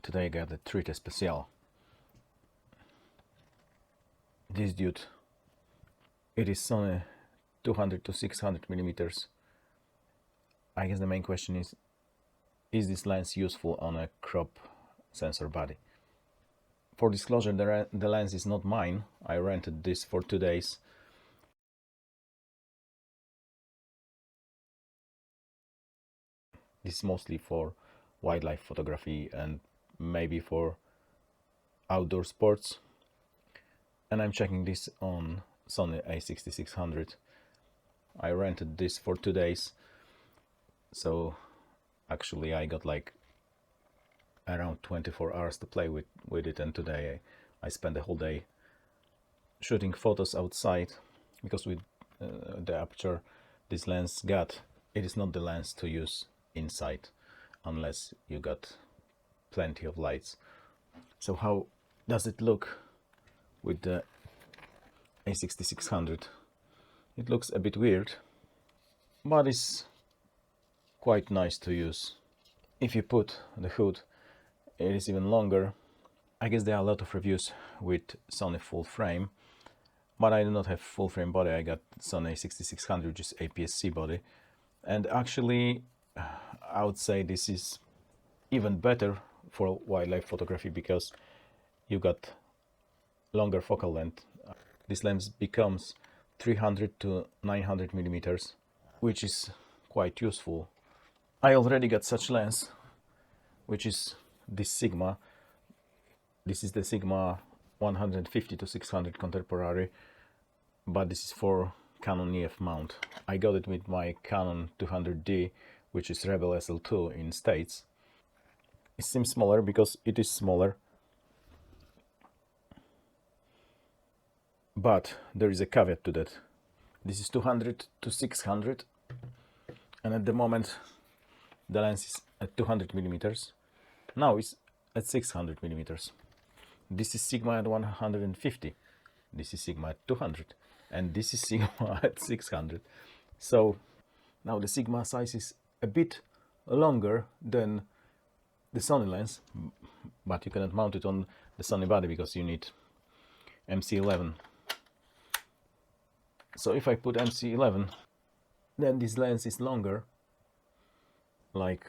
Today I got a treat special. This dude, it is Sony 200 to 600 millimeters. I guess the main question is this lens useful on a crop sensor body? For disclosure, the lens is not mine. I rented this for 2 days. This is mostly for wildlife photography and maybe for outdoor sports. And I'm checking this on Sony A6600. I rented this for 2 days. So actually I got like around 24 hours to play with it, and today I spent the whole day shooting photos outside, because with the aperture this lens got, it is not the lens to use inside unless you got plenty of lights. So how does it look with the A6600? It looks a bit weird, but it's quite nice to use. If you put the hood, it is even longer. I guess there are a lot of reviews with Sony full frame, but I do not have full frame body. I got Sony A6600, which is APS-C body, and actually I would say this is even better for wildlife photography because you got longer focal length. This lens becomes 300 to 900 millimeters, which is quite useful. I already got such lens, which is this Sigma. This is the Sigma 150 to 600 contemporary, but this is for Canon EF mount. I got it with my Canon 200D, which is Rebel SL2 in States. It seems smaller because it is smaller, but there is a caveat to that. This is 200 to 600, and at the moment the lens is at 200 millimeters. Now it's at 600 millimeters. This is Sigma at 150. This is Sigma at 200, and this is Sigma at 600. So now the Sigma size is a bit longer than the Sony lens, but you cannot mount it on the Sony body because you need MC11. So if I put MC11, then this lens is longer, like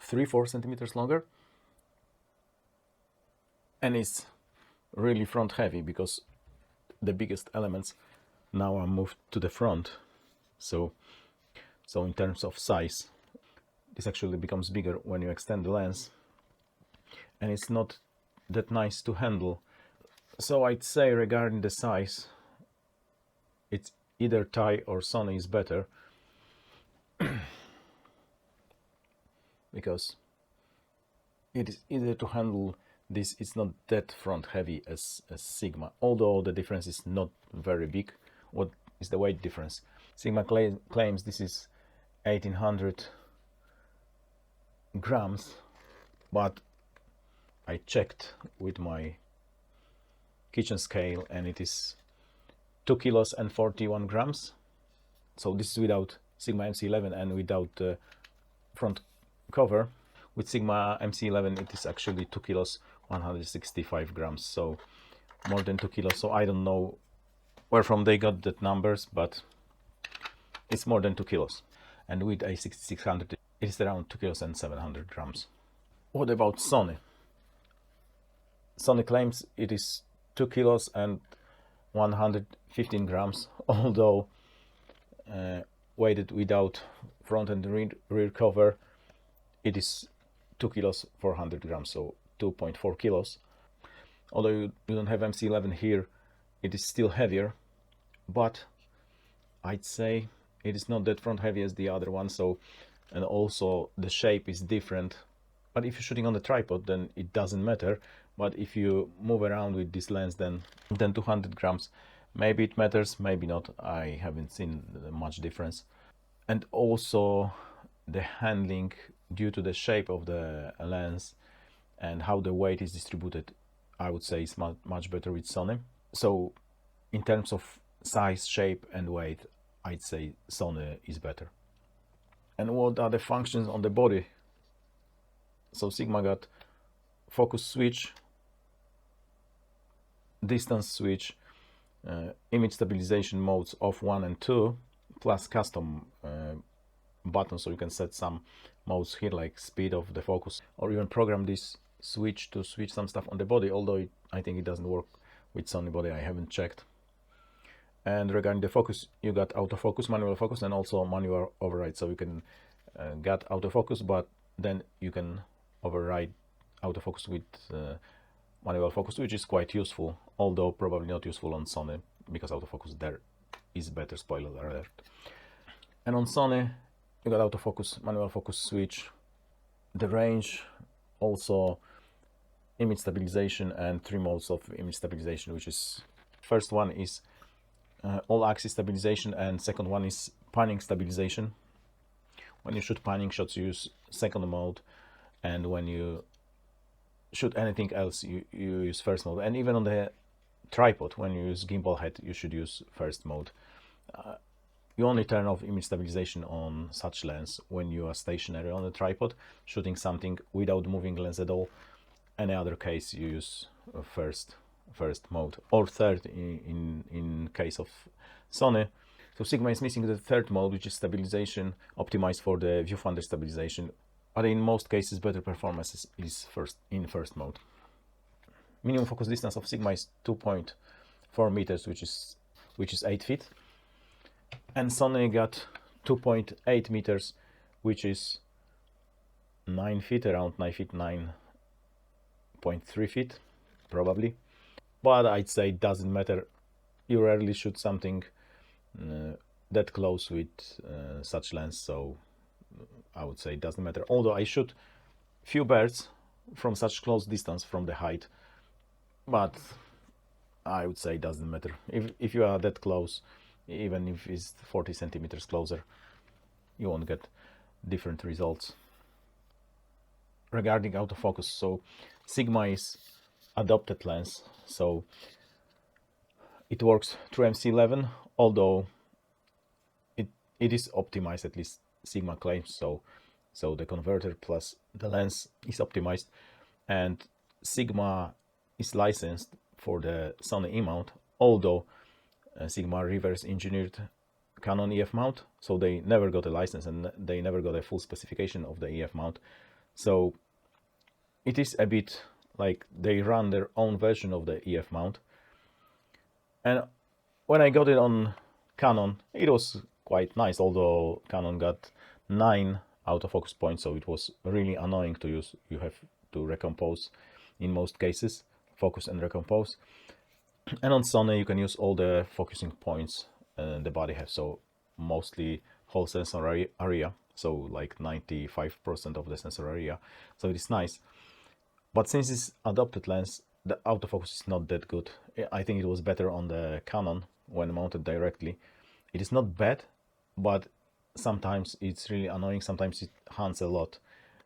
3-4 centimeters longer, and it's really front heavy because the biggest elements now are moved to the front. So in terms of size, this actually becomes bigger when you extend the lens, and it's not that nice to handle. So I'd say regarding the size, it's either Thai or Sony is better, because it is easier to handle. This is not that front heavy as Sigma, although the difference is not very big. What is the weight difference? Sigma claims this is 1800 grams, but I checked with my kitchen scale and it is 2 kilos and 41 grams. So this is without Sigma MC11 and without the front cover. With Sigma MC11 it is actually 2 kilos 165 grams, so more than 2 kilos. So I don't know where from they got that numbers, but it's more than 2 kilos. And with A6600 it is around 2 kilos and 700 grams. What about Sony? Sony claims it is 2 kilos and 115 grams, although weighted without front and rear cover it is 2 kilos 400 grams, so 2.4 kilos. Although you don't have MC11 here, it is still heavier, but I'd say it is not that front heavy as the other one. So, and also the shape is different, but if you're shooting on the tripod then it doesn't matter. But if you move around with this lens, then 200 grams, maybe it matters, maybe not. I haven't seen much difference. And also the handling, due to the shape of the lens and how the weight is distributed, I would say it's much better with Sony. So in terms of size, shape and weight, I'd say Sony is better. And what are the functions on the body? So Sigma got focus switch, distance switch, image stabilization modes of 1 and 2, plus custom buttons, so you can set some modes here like speed of the focus, or even program this switch to switch some stuff on the body, although I think it doesn't work with Sony body, I haven't checked. And regarding the focus, you got autofocus, manual focus, and also manual override, so you can get autofocus, but then you can override autofocus with manual focus, which is quite useful, although probably not useful on Sony because autofocus there is better, spoiler alert. And on Sony you got autofocus, manual focus switch, the range, also image stabilization, and 3 modes of image stabilization, which is, first one is all axis stabilization, and second one is panning stabilization. When you shoot panning shots you use second mode, and when you shoot anything else you use first mode. And even on the tripod, when you use gimbal head, you should use first mode. You only turn off image stabilization on such lens when you are stationary on a tripod shooting something without moving lens at all. Any other case you use first mode, or third in case of Sony. So Sigma is missing the third mode, which is stabilization optimized for the viewfinder stabilization, but in most cases better performance is in first mode. Minimum focus distance of Sigma is 2.4 meters, which is 8 feet, and Sony got 2.8 meters, which is 9 feet, around 9 feet, 9.3 feet probably. But I'd say it doesn't matter, you rarely shoot something that close with such lens, so I would say it doesn't matter. Although I shoot few birds from such close distance from the height, but I would say it doesn't matter. If you are that close, even if it's 40 centimeters closer, you won't get different results. Regarding autofocus, so Sigma is adopted lens, so it works through MC11, although it is optimized, at least Sigma claims so. So the converter plus the lens is optimized, and Sigma is licensed for the Sony E mount, although Sigma reverse engineered Canon EF mount, so they never got a license and they never got a full specification of the EF mount. So it is a bit like they run their own version of the EF mount. And when I got it on Canon, it was quite nice, although Canon got 9 autofocus points, so it was really annoying to use. You have to recompose in most cases, focus and recompose. And on Sony you can use all the focusing points the body has, so mostly whole sensor area, so like 95% of the sensor area, so it is nice. But since it's adopted lens, the autofocus is not that good. I think it was better on the Canon when mounted directly. It is not bad, but sometimes it's really annoying, sometimes it hunts a lot,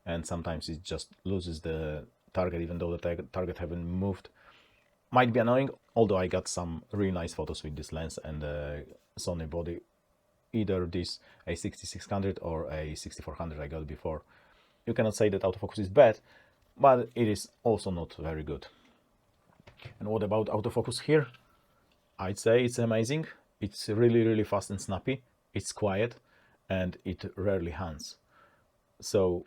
and sometimes it just loses the target even though the target haven't moved. Might be annoying, although I got some really nice photos with this lens and the Sony body, either this A6600 or A6400 I got before. You cannot say that autofocus is bad, but it is also not very good. And what about autofocus here? I'd say it's amazing. It's really fast and snappy. It's quiet and it rarely hunts. So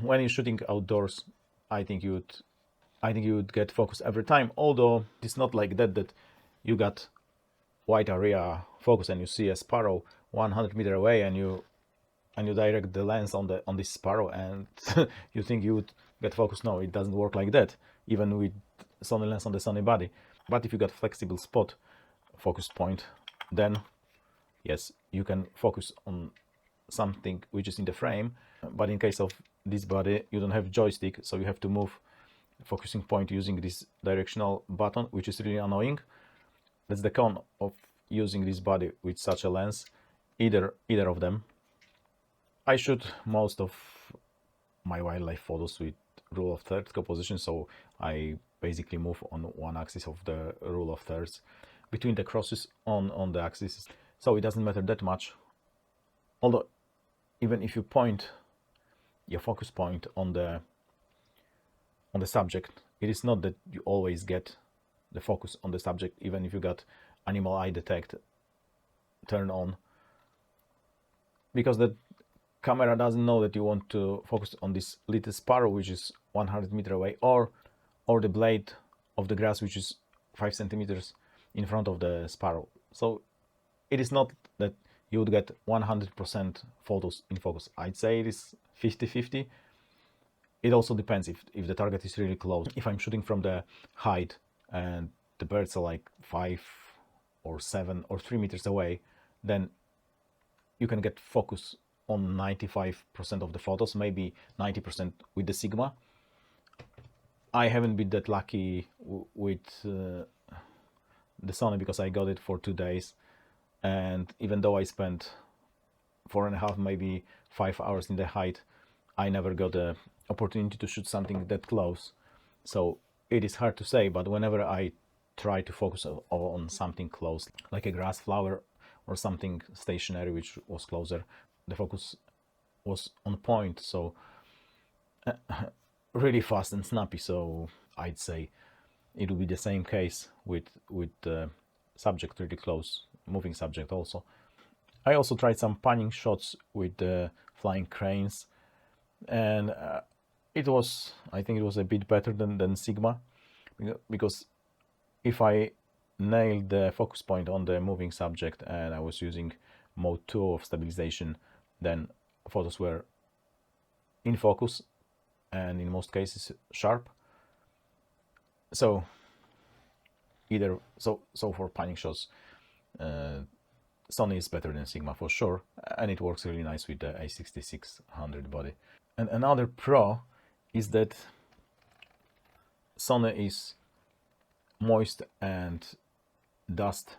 when you're shooting outdoors, I think you would get focus every time. Although it's not like that you got wide area focus and you see a sparrow 100 meters away and you direct the lens on this sparrow and you think you would get focus. No, it doesn't work like that, even with Sony lens on the Sony body. But if you got flexible spot focus point, then yes, you can focus on something which is in the frame. But in case of this body, you don't have joystick, so you have to move focusing point using this directional button, which is really annoying. That's the con of using this body with such a lens, either of them. I shoot most of my wildlife photos with rule of thirds composition, so I basically move on one axis of the rule of thirds between the crosses on the axis, so it doesn't matter that much. Although even if you point your focus point on the on the subject. It is not that you always get the focus on the subject, even if you got animal eye detect turned on, because the camera doesn't know that you want to focus on this little sparrow which is 100 meters away, or the blade of the grass which is 5 centimeters in front of the sparrow. So it is not that you would get 100% photos in focus. I'd say it is 50-50. It also depends if the target is really close. If I'm shooting from the height and the birds are like 5 or 7 or 3 meters away, then you can get focus on 95% of the photos, maybe 90% with the Sigma. I haven't been that lucky with the Sony because I got it for 2 days, and even though I spent 4.5, maybe 5 hours in the height, I never got the opportunity to shoot something that close. So it is hard to say, but whenever I try to focus on something close, like a grass flower or something stationary which was closer, the focus was on point, so really fast and snappy. So I'd say it will be the same case with the subject really close, moving subject also. I also tried some panning shots with the flying cranes, and it was, I think it was a bit better than Sigma, because if I nailed the focus point on the moving subject and I was using mode 2 of stabilization, then photos were in focus and in most cases sharp. So either so for panning shots, Sony is better than Sigma for sure, and it works really nice with the A6600 body. And another pro is that Sony is moist and dust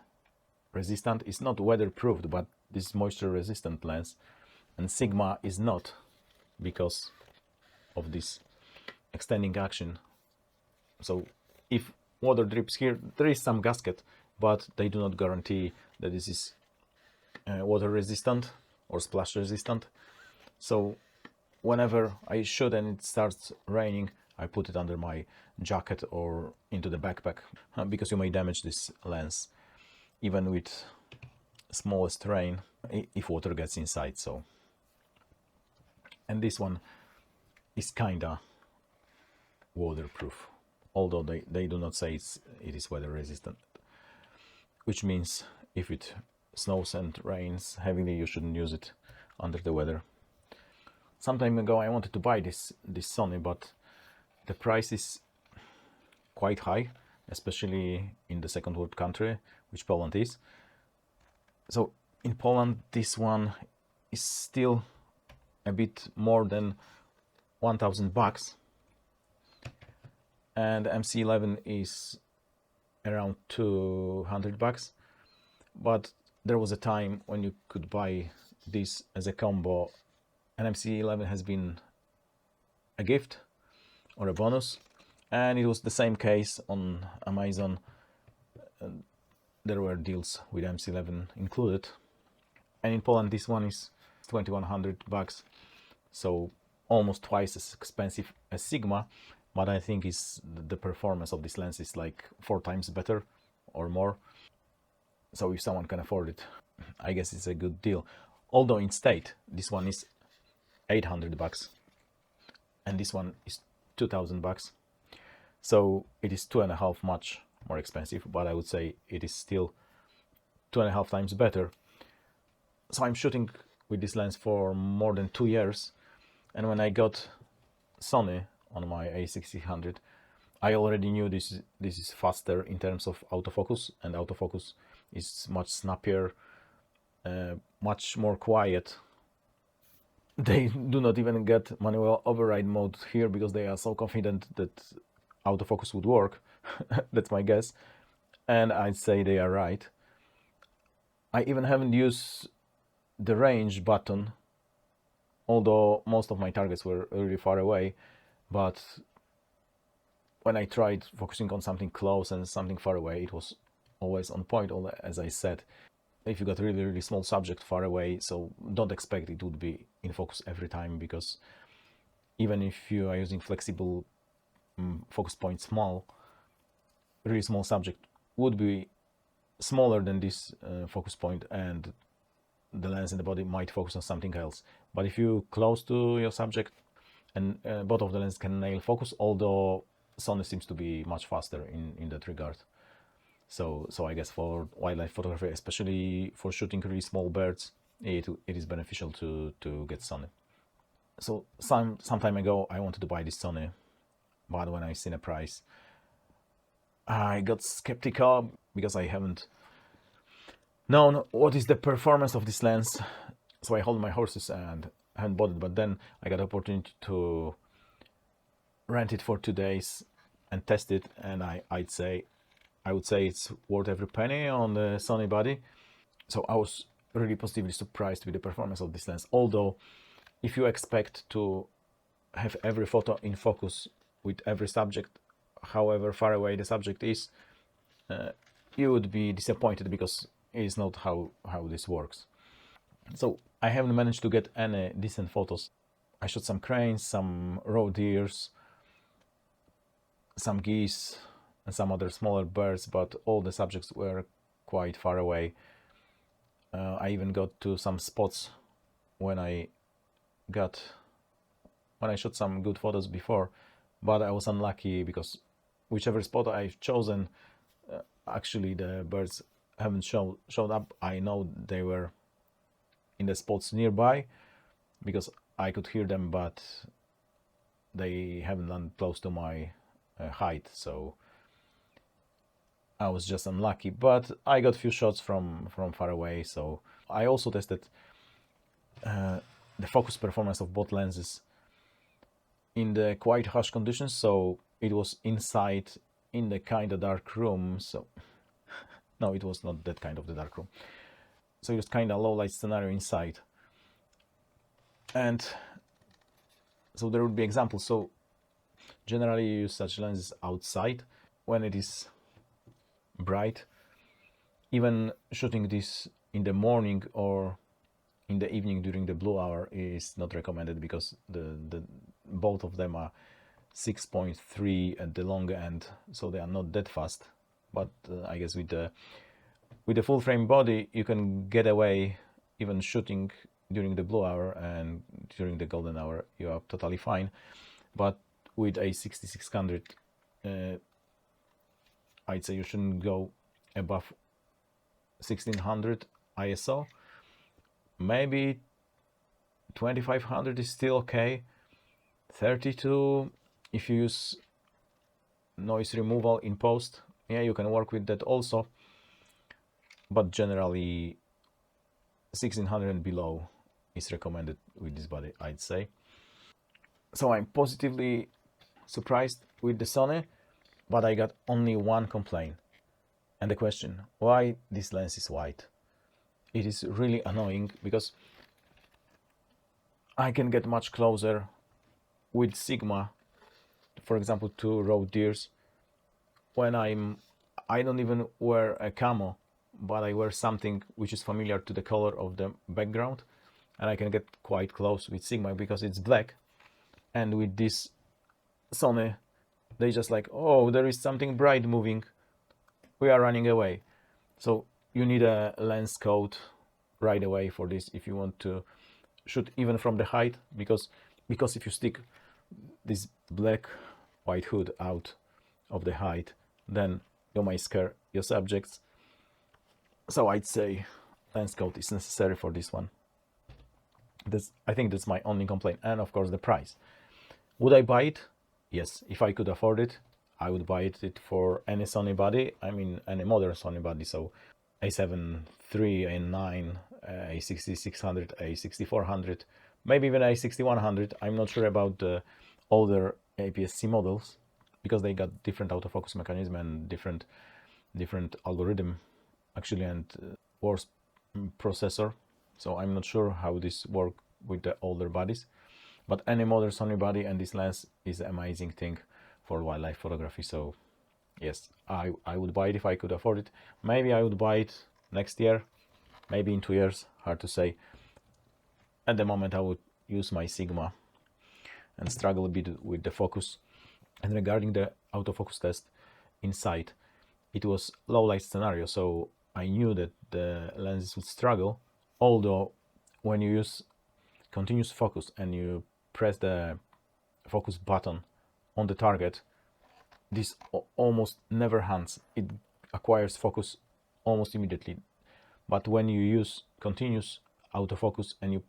resistant. It's not weatherproofed, but this is moisture resistant lens, and Sigma is not, because of this extending action. So if water drips here, there is some gasket, but they do not guarantee that this is water resistant or splash resistant. So whenever I shoot and it starts raining, I put it under my jacket or into the backpack, because you may damage this lens even with smallest rain if water gets inside. So, and this one is kinda waterproof, although they do not say it is weather resistant, which means if it snows and rains heavily, you shouldn't use it under the weather. Some time ago I wanted to buy this Sony, but the price is quite high, especially in the second world country, which Poland is. So in Poland this one is still a bit more than 1,000 bucks, and MC11 is around 200 bucks. But there was a time when you could buy this as a combo, and MC11 has been a gift or a bonus, and it was the same case on Amazon. There were deals with MC11 included, and in Poland this one is 2,100 bucks, so almost twice as expensive as Sigma, but I think the performance of this lens is like 4 times better or more. So if someone can afford it, I guess it's a good deal. Although in state this one is 800 bucks and this one is 2,000 bucks, so it is 2.5 much more expensive, but I would say it is still 2.5 times better. So I'm shooting with this lens for more than 2 years, and when I got Sony on my A6600, I already knew this is faster in terms of autofocus, and autofocus is much snappier, much more quiet. They do not even get manual override mode here because they are so confident that autofocus would work. That's my guess, and I'd say they are right. I even haven't used the range button, although most of my targets were really far away. But when I tried focusing on something close and something far away, it was always on point, as I said. If you got really small subject far away, so don't expect it would be in focus every time, because even if you are using flexible focus point small, really small subject would be smaller than this focus point, and the lens in the body might focus on something else. But if you close to your subject, and both of the lenses can nail focus, although Sony seems to be much faster in that regard. So I guess for wildlife photography, especially for shooting really small birds, it is beneficial to get Sony. So some time ago I wanted to buy this Sony, but when I seen a price, I got skeptical because I haven't known what is the performance of this lens. So I hold my horses and haven't bought it, but then I got the opportunity to rent it for 2 days and test it, and I would say it's worth every penny on the Sony body. So I was really positively surprised with the performance of this lens. Although if you expect to have every photo in focus with every subject, however far away the subject is, you would be disappointed, because it is not how this works. So I haven't managed to get any decent photos. I shot some cranes, some roe deers, some geese, and some other smaller birds, but all the subjects were quite far away. I even got to some spots when I shot some good photos before, but I was unlucky because whichever spot I've chosen, actually the birds haven't showed up. I know they were in the spots nearby because I could hear them, but they haven't landed close to my height, so I was just unlucky. But I got a few shots from far away. So I also tested the focus performance of both lenses in the quite harsh conditions. So it was inside in the kind of dark room. So no, it was not that kind of the dark room. So it was kind of low light scenario inside. And so there would be examples. So generally you use such lenses outside when it is bright. Even shooting this in the morning or in the evening during the blue hour is not recommended, because the both of them are 6.3 at the long end, so they are not that fast. But I guess with the full frame body you can get away even shooting during the blue hour, and during the golden hour you are totally fine. But with A6600, I'd say you shouldn't go above 1600 ISO. Maybe 2500 is still okay. 32, if you use noise removal in post, yeah, you can work with that also. But generally 1600 and below is recommended with this body, I'd say. So I'm positively surprised with the Sony, but I got only one complaint. And the question, why this lens is white? It is really annoying, because I can get much closer with Sigma, for example, to roe deers, when I don't even wear a camo, but I wear something which is familiar to the color of the background, and I can get quite close with Sigma because it's black. And with this Sony, they just like, oh, there is something bright moving, we are running away. So you need a lens coat right away for this if you want to shoot even from the height, because if you stick this black white hood out of the height, then you might scare your subjects. So I'd say lens coat is necessary for this one. I think that's my only complaint. And of course the price. Would I buy it? Yes, if I could afford it, I would buy it for any Sony body. I mean, any modern Sony body. So A7 III, A9, A6600, A6400, maybe even A6100. I'm not sure about the older APS-C models, because they got different autofocus mechanism and different algorithm actually, and worse processor. So I'm not sure how this work with the older bodies. But any modern Sony body and this lens is an amazing thing for wildlife photography. So yes, I would buy it if I could afford it. Maybe I would buy it next year, maybe in 2 years, hard to say. At the moment I would use my Sigma and struggle a bit with the focus. And regarding the autofocus test inside, it was low light scenario, so I knew that the lenses would struggle, although when you use continuous focus and you press the focus button on the target, this almost never hands. It acquires focus almost immediately. But when you use continuous autofocus and you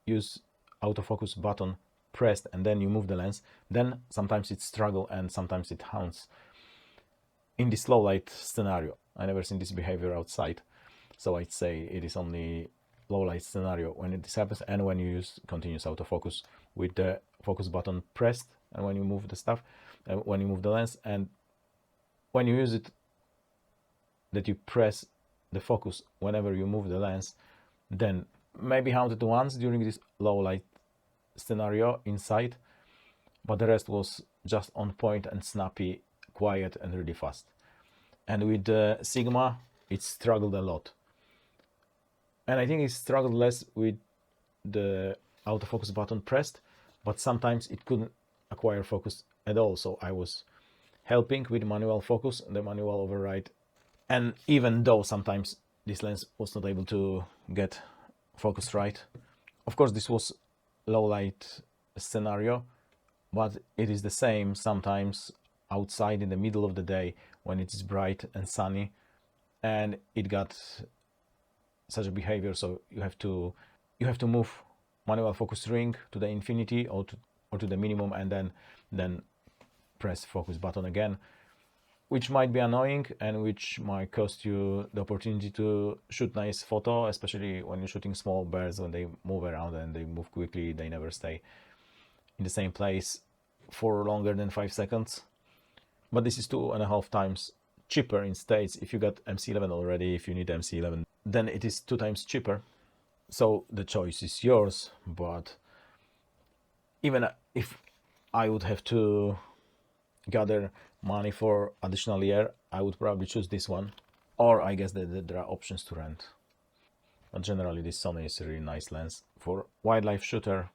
use autofocus button pressed and then you move the lens, then sometimes it struggles and sometimes it haunts. In this low light scenario, I never seen this behavior outside, so I'd say it is only low light scenario when this happens, and when you use continuous autofocus with the focus button pressed, and when you move the stuff, when you move the lens, and when you use it that you press the focus whenever you move the lens, then maybe haunted once during this low light scenario inside, but the rest was just on point and snappy, quiet and really fast. And with the Sigma it struggled a lot, and I think it struggled less with the autofocus button pressed, but sometimes it couldn't acquire focus at all, so I was helping with manual focus, the manual override, and even though sometimes this lens was not able to get focus right. Of course this was low light scenario, but it is the same sometimes outside in the middle of the day when it's bright and sunny, and it got such a behavior, so you have to move manual focus ring to the infinity or to the minimum, and then press focus button again, which might be annoying and which might cost you the opportunity to shoot nice photo, especially when you're shooting small birds. When they move around and they move quickly, they never stay in the same place for longer than 5 seconds. But this is 2.5 times cheaper in States. If you got MC11 already, if you need MC11, then it is 2 times cheaper. So the choice is yours, but even if I would have to gather money for additional year, I would probably choose this one, or I guess that there are options to rent. But generally this Sony is a really nice lens for wildlife shooter,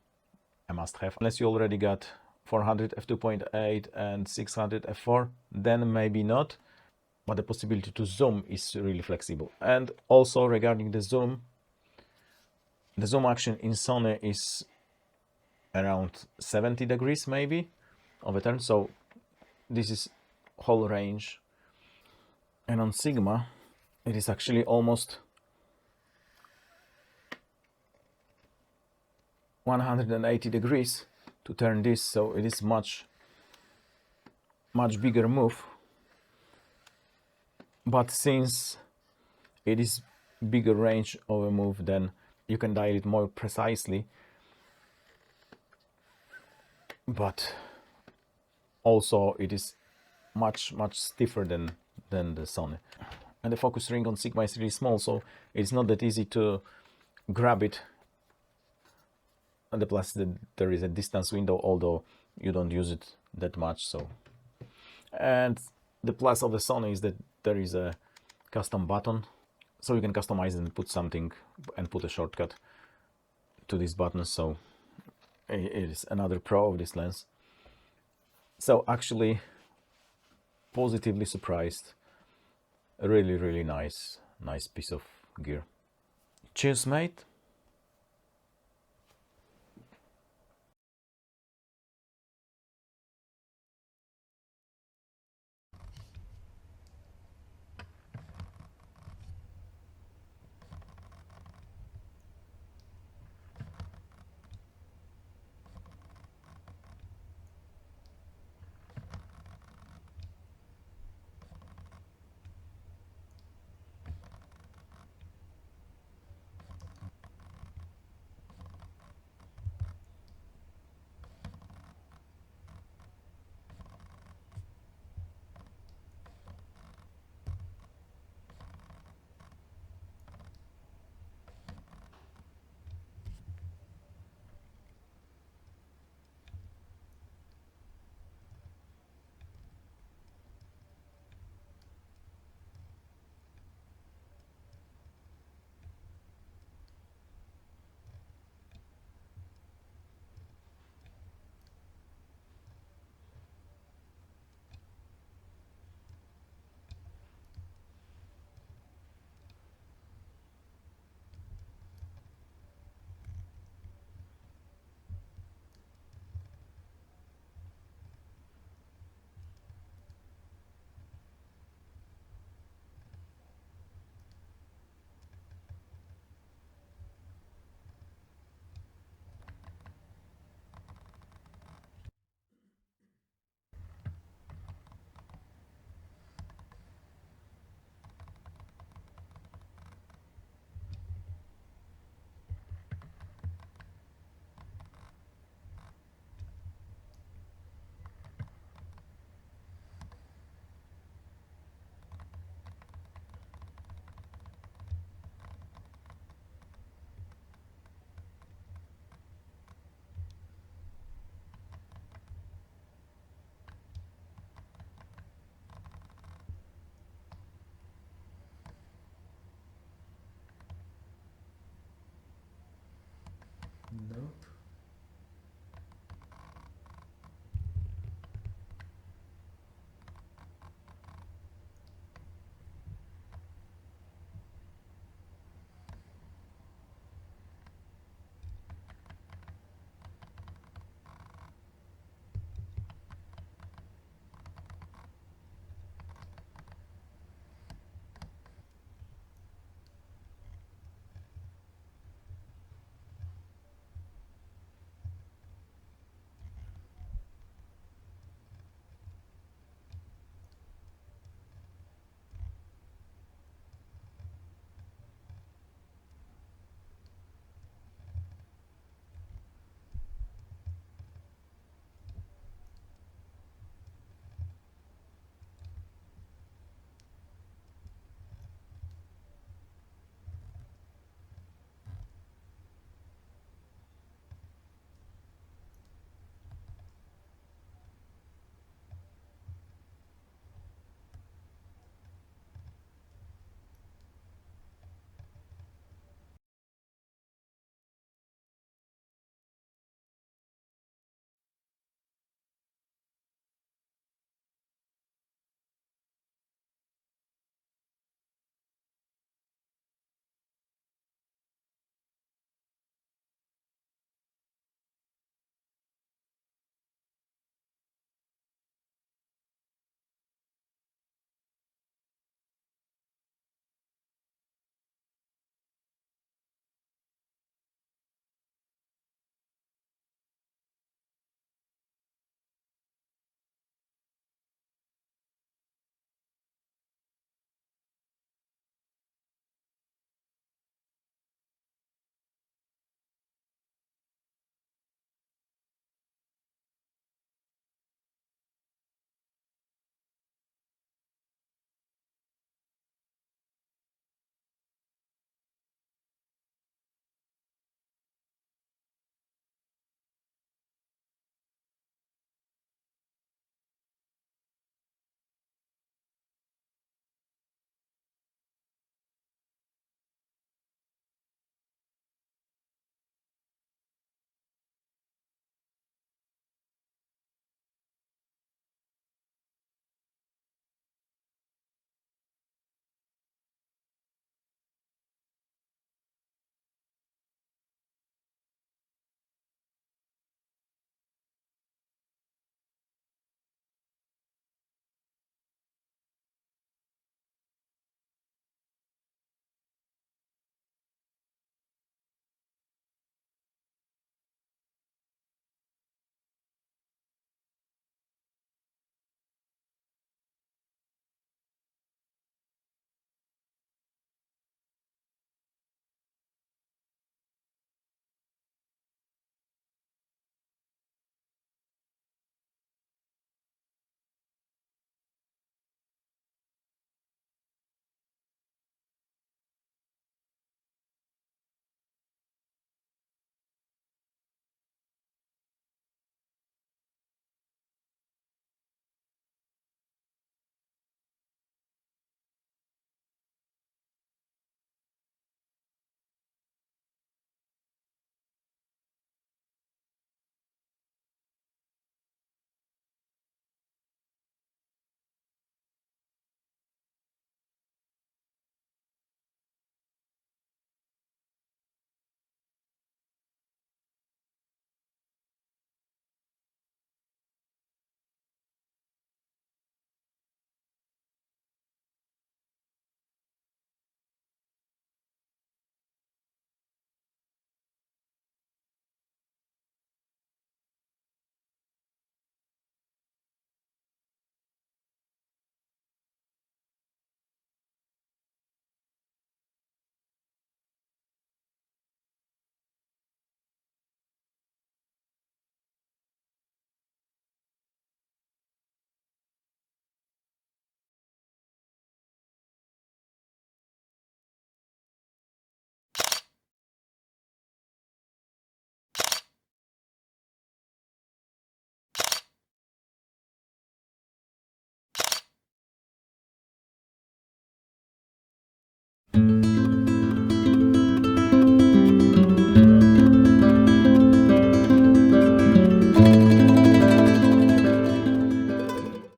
a must have. Unless you already got 400 f2.8 and 600 f4, then maybe not, but the possibility to zoom is really flexible. And also regarding the zoom action in Sony is around 70 degrees maybe of a turn, so this is whole range. And on Sigma it is actually almost 180 degrees to turn this, so it is much bigger move. But since it is bigger range of a move, then you can dial it more precisely, but also it is much stiffer than the Sony. And the focus ring on Sigma is really small, so it's not that easy to grab it. And the plus that there is a distance window, although you don't use it that much. So, and the plus of the Sony is that there is a custom button, so you can customize and put something and put a shortcut to this button. So it is another pro of this lens. So actually positively surprised. A really nice piece of gear. Cheers, mate.